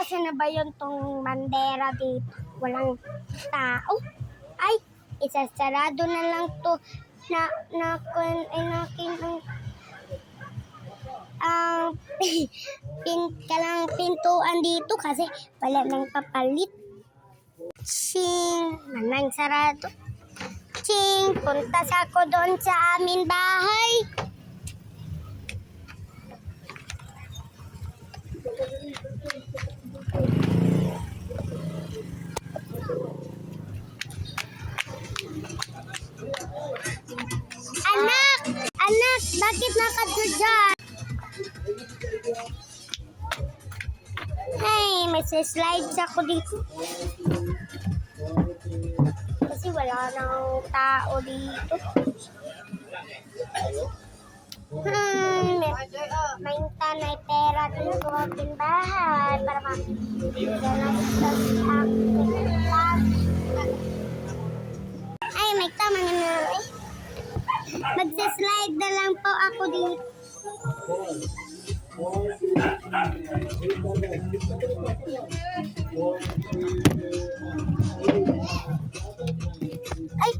Kasi na ba yun tong bandera dito? Walang tao. Ay, isasarado na lang to ang pintuan dito kasi wala nang papalit. Ching, manang sarado. Ching, punta sa ako doon sa amin bahay. Anak, bakit nakadyan? Hey, may slides ako dito. Kasi wala nang tao dito. May pera dito sa aking bahay para ay, may tama na eh. Magsa-slide na lang po ako dito. Ay,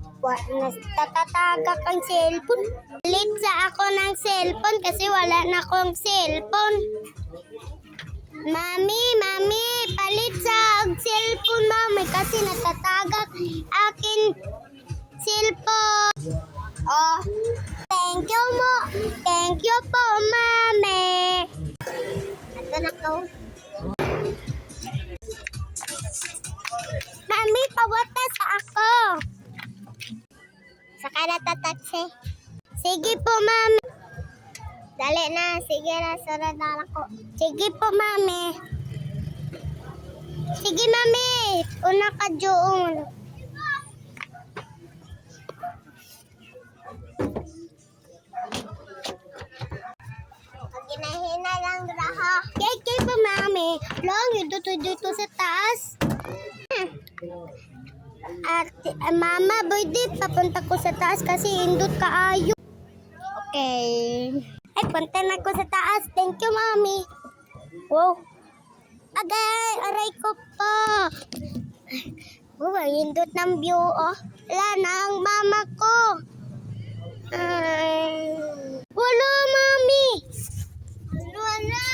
natatagak ang cellphone. Palit sa ako ng cellphone kasi wala na akong cellphone. Mami, palit sa cellphone, mami, kasi natatagak akin cellphone. Oh, thank you po, mami. Ito na ko. Mami, pawata sa ako. Saka natataksi. Sige po, mami. Dali na, sige na, sunod na ako. Sige po, mami. Sige, mami. Una ka doon. Hinahina lang raha. Kay po, mami. Lang, dito sa taas. At mama, pwede papunta ko sa taas kasi indot kaayo. Okay. Ay, punta na ko sa taas. Thank you, mami. Wow. Agay, aray ko po. Ang indot ng view, oh. Wala na ang mama ko. Wala, mami. Wala.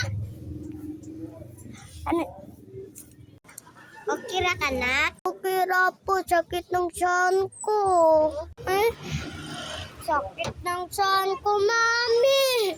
Ano? Okay ra ka na? Okay ra po. Sakit ng tiyan ko. Sakit ng tiyan ko, mami.